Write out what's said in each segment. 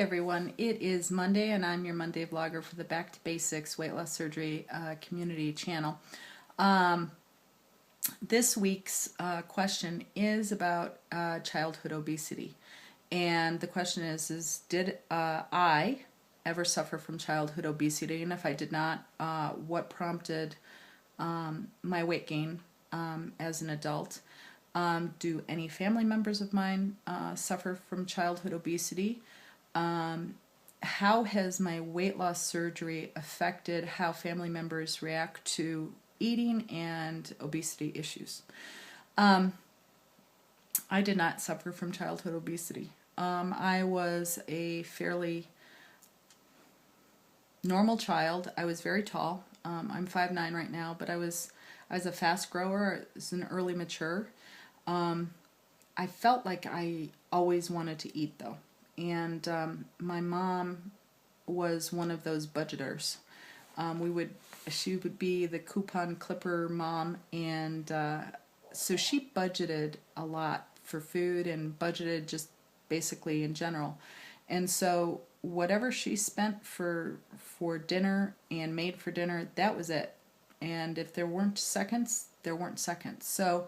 everyone, it is Monday and I'm your Monday vlogger for the Back to Basics Weight Loss Surgery community channel. This week's question is about childhood obesity, and the question is did I ever suffer from childhood obesity, and if I did not, what prompted my weight gain as an adult? Do any family members of mine suffer from childhood obesity? How has my weight loss surgery affected how family members react to eating and obesity issues? I did not suffer from childhood obesity. I was a fairly normal child. I was very tall. I'm 5'9" right now, but I was a fast grower. I was an early mature. I felt like I always wanted to eat, though. And my mom was one of those budgeters. She would be the coupon clipper mom, and so she budgeted a lot for food and budgeted just basically in general. And so whatever she spent for dinner and made for dinner, that was it. And if there weren't seconds, there weren't seconds. So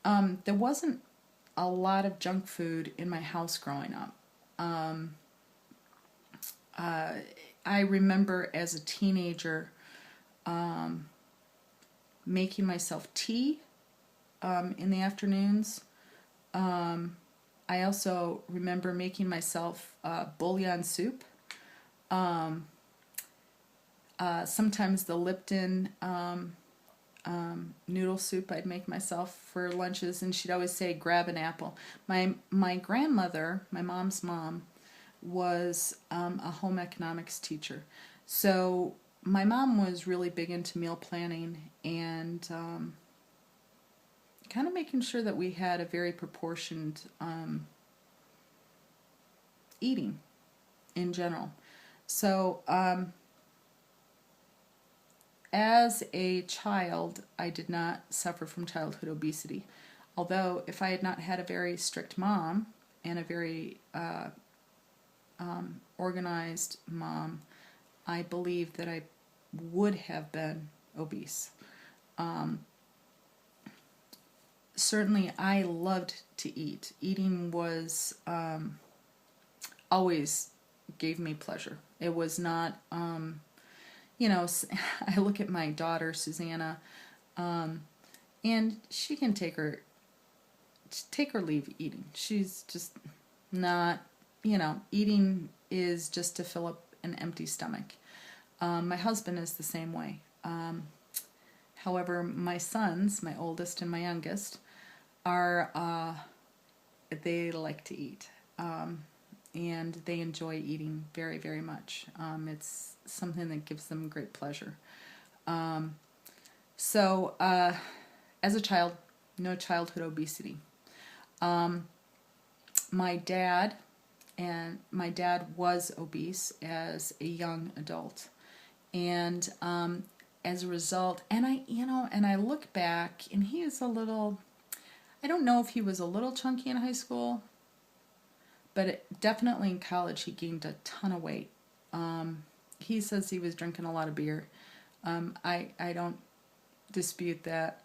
there wasn't a lot of junk food in my house growing up. I remember as a teenager making myself tea in the afternoons. I also remember making myself bouillon soup. Sometimes the Lipton noodle soup I'd make myself for lunches, and she'd always say, grab an apple. My grandmother, my mom's mom, was a home economics teacher. So my mom was really big into meal planning and kind of making sure that we had a very proportioned eating in general. So as a child, I did not suffer from childhood obesity. Although, if I had not had a very strict mom and a very organized mom, I believe that I would have been obese. Certainly, I loved to eat. Eating was always gave me pleasure. It was not... you know, I look at my daughter, Susanna, and she can take her leave eating. She's just not, eating is just to fill up an empty stomach. My husband is the same way. However, my sons, my oldest and my youngest, they like to eat. And they enjoy eating very, very much. It's something that gives them great pleasure. So, as a child, no childhood obesity. My dad was obese as a young adult, and as a result, and I look back, and he is a little. I don't know if he was a little chunky in high school. But definitely in college, he gained a ton of weight. He says he was drinking a lot of beer. I don't dispute that.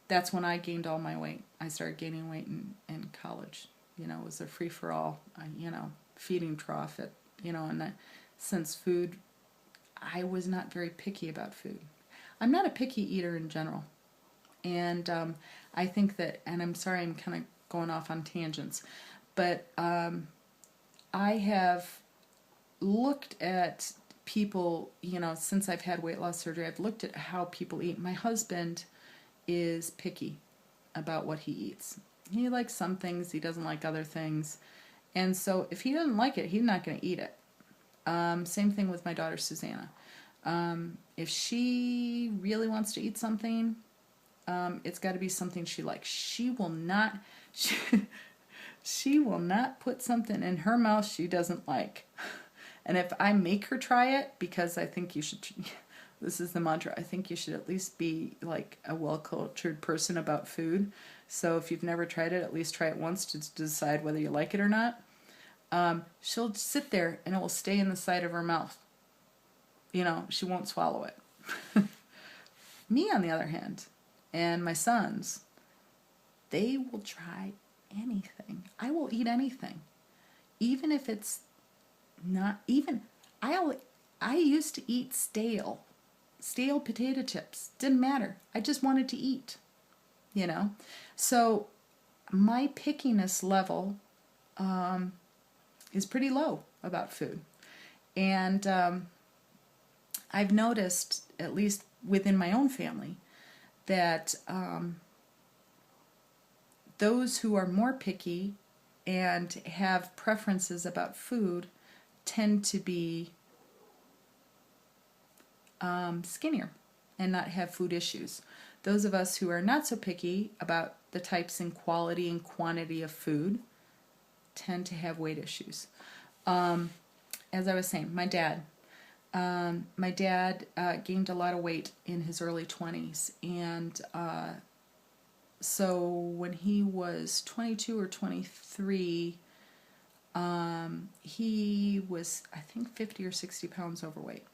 That's when I gained all my weight. I started gaining weight in college. It was a free-for-all, feeding trough. And since food, I was not very picky about food. I'm not a picky eater in general. And I think that, and I'm sorry I'm kind of going off on tangents, but I have looked at people, since I've had weight loss surgery, I've looked at how people eat. My husband is picky about what he eats. He likes some things, he doesn't like other things. And so if he doesn't like it, he's not going to eat it. Same thing with my daughter, Susanna. If she really wants to eat something, it's got to be something she likes. She will not... She will not put something in her mouth she doesn't like. And if I make her try it, because I think you should, this is the mantra, I think you should at least be like a well-cultured person about food. So if you've never tried it, at least try it once to decide whether you like it or not. she'll sit there and it will stay in the side of her mouth. She won't swallow it. Me, on the other hand, and my sons, they will try anything. I will eat anything. Even if it's not, even, I used to eat stale potato chips. Didn't matter. I just wanted to eat, So my pickiness level is pretty low about food. And I've noticed, at least within my own family, that those who are more picky and have preferences about food tend to be skinnier and not have food issues. Those of us who are not so picky about the types and quality and quantity of food tend to have weight issues. As I was saying, my dad gained a lot of weight in his early 20s, and so when he was 22 or 23, he was, I think, 50 or 60 pounds overweight.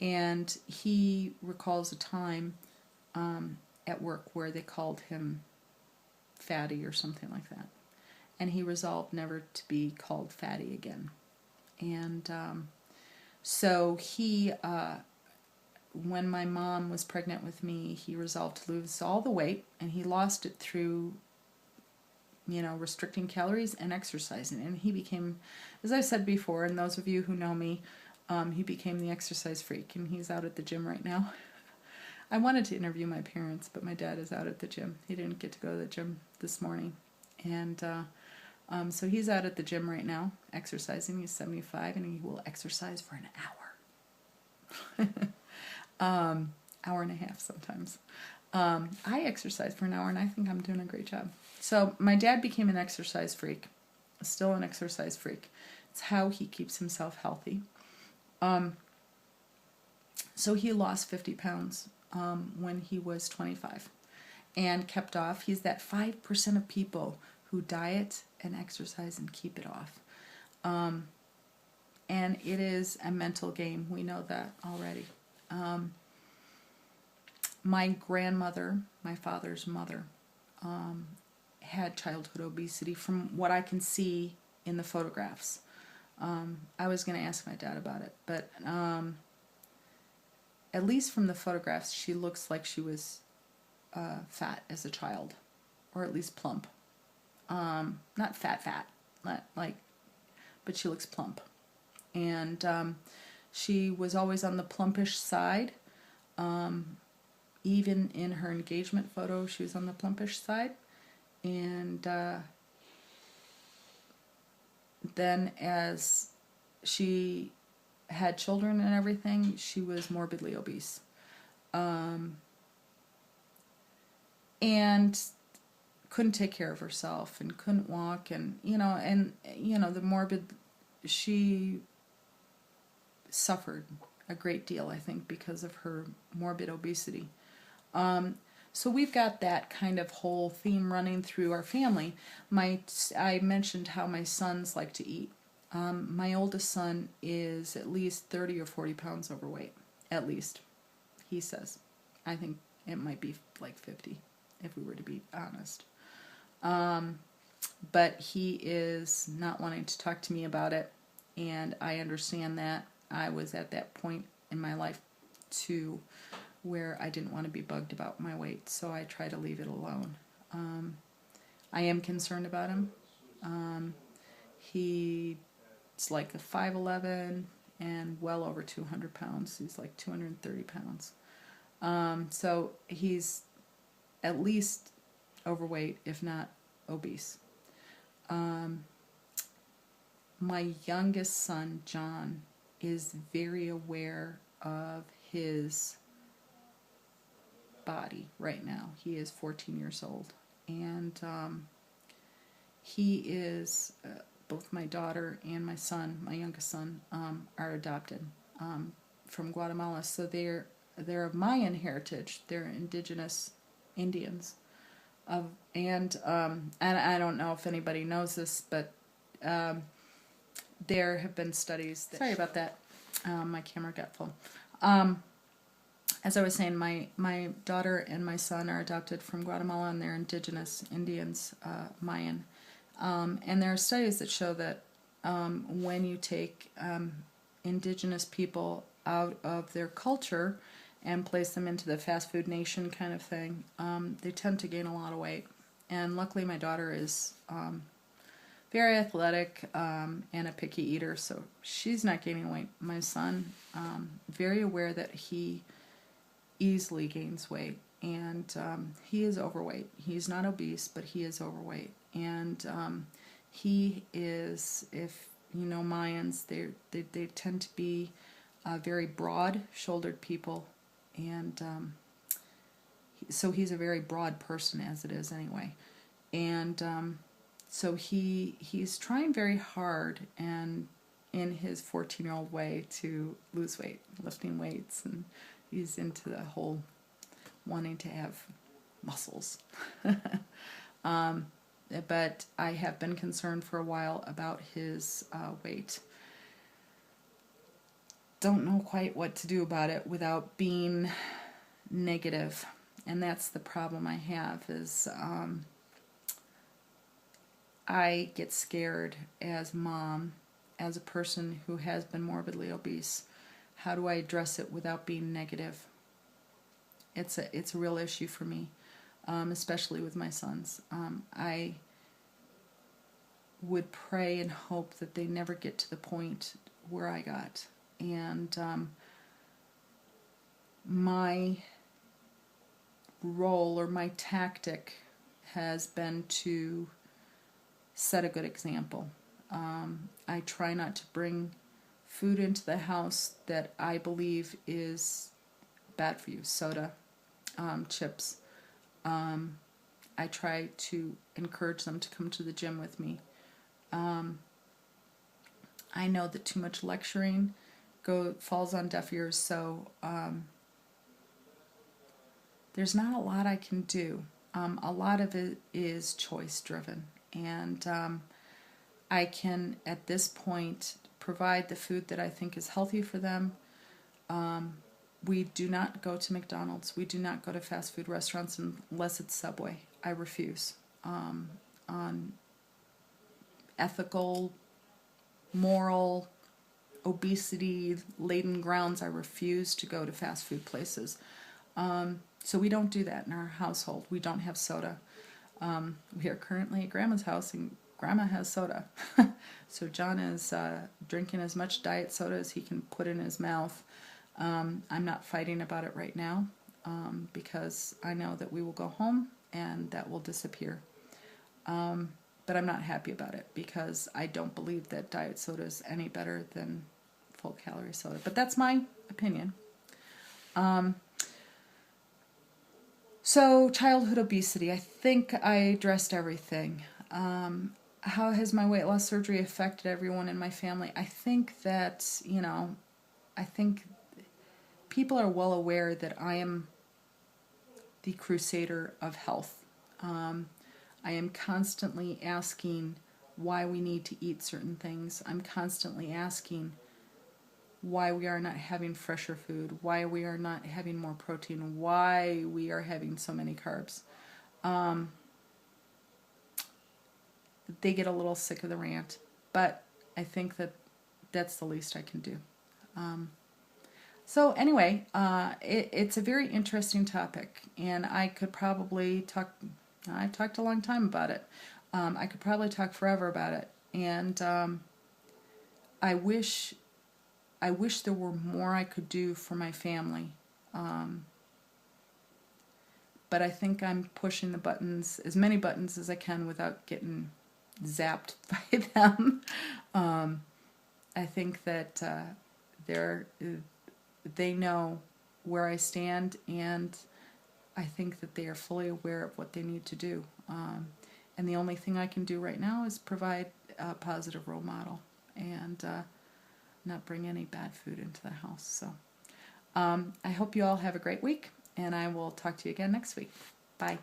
And he recalls a time at work where they called him fatty or something like that. And he resolved never to be called fatty again. And so he, when my mom was pregnant with me, he resolved to lose all the weight, and he lost it through, restricting calories and exercising. And he became, as I've said before, and those of you who know me, he became the exercise freak, and he's out at the gym right now. I wanted to interview my parents, but my dad is out at the gym. He didn't get to go to the gym this morning. And so he's out at the gym right now, exercising. He's 75, and he will exercise for an hour. Hour and a half sometimes. I exercise for an hour, and I think I'm doing a great job. So my dad became an exercise freak, still an exercise freak. It's how he keeps himself healthy. So he lost 50 pounds when he was 25 and kept off. He's that 5% of people who diet and exercise and keep it off. And it is a mental game. We know that already. My grandmother, my father's mother, had childhood obesity from what I can see in the photographs. I was going to ask my dad about it, but at least from the photographs, she looks like she was fat as a child, or at least plump. Not fat, not like, but she looks plump. And she was always on the plumpish side. Even in her engagement photo, she was on the plumpish side. And then as she had children and everything, she was morbidly obese. And couldn't take care of herself and couldn't walk, and she suffered a great deal, I think, because of her morbid obesity. So we've got that kind of whole theme running through our family. I mentioned how my sons like to eat. My oldest son is at least 30 or 40 pounds overweight, at least, he says. I think it might be like 50, if we were to be honest. But he is not wanting to talk to me about it, and I understand that. I was at that point in my life, too, where I didn't want to be bugged about my weight, so I try to leave it alone. I am concerned about him. He's like a 5'11" and well over 200 pounds. He's like 230 pounds. So he's at least overweight, if not obese. My youngest son, John, is very aware of his body right now. He is 14 years old, and he is, both my daughter and my son, my youngest son, are adopted from Guatemala, so they're of Mayan heritage. They're indigenous Indians. And I don't know if anybody knows this, but there have been studies that... Sorry about that. My camera got full. As I was saying, my daughter and my son are adopted from Guatemala, and they're indigenous Indians, Mayan. And there are studies that show that when you take indigenous people out of their culture and place them into the fast food nation kind of thing, they tend to gain a lot of weight. And luckily my daughter is very athletic and a picky eater, so she's not gaining weight. My son, very aware that he easily gains weight, and he is overweight. He's not obese, but he is overweight. And he is, if you know Mayans, they tend to be very broad-shouldered people, and so he's a very broad person as it is anyway. And so he's trying very hard and in his 14-year-old way to lose weight, lifting weights, and he's into the whole wanting to have muscles. But I have been concerned for a while about his weight. Don't know quite what to do about it without being negative. And that's the problem I have, is I get scared as mom, as a person who has been morbidly obese. How do I address it without being negative? It's a real issue for me, especially with my sons. I would pray and hope that they never get to the point where I got. And my role or my tactic has been to set a good example. I try not to bring food into the house that I believe is bad for you. Soda, chips. I try to encourage them to come to the gym with me. I know that too much lecturing falls on deaf ears, so there's not a lot I can do. A lot of it is choice driven, and I can at this point provide the food that I think is healthy for them. We do not go to McDonald's. We do not go to fast food restaurants unless it's Subway. I refuse. On ethical, moral, obesity-laden grounds, I refuse to go to fast food places. So we don't do that in our household. We don't have soda. We are currently at Grandma's house, and Grandma has soda. So John is drinking as much diet soda as he can put in his mouth. I'm not fighting about it right now, because I know that we will go home and that will disappear. But I'm not happy about it, because I don't believe that diet soda is any better than full-calorie soda. But that's my opinion. So childhood obesity, I think I addressed everything. How has my weight loss surgery affected everyone in my family? I think that, I think people are well aware that I am the crusader of health. I am constantly asking why we need to eat certain things. I'm constantly asking why we are not having fresher food, why we are not having more protein, why we are having so many carbs. They get a little sick of the rant, but I think that that's the least I can do. So anyway, it's a very interesting topic, and I could probably talk. I've talked a long time about it. I could probably talk forever about it, and I wish there were more I could do for my family. But I think I'm pushing the buttons, as many buttons as I can, without getting zapped by them. I think that they know where I stand, and I think that they are fully aware of what they need to do. And the only thing I can do right now is provide a positive role model and not bring any bad food into the house. So I hope you all have a great week, and I will talk to you again next week. Bye.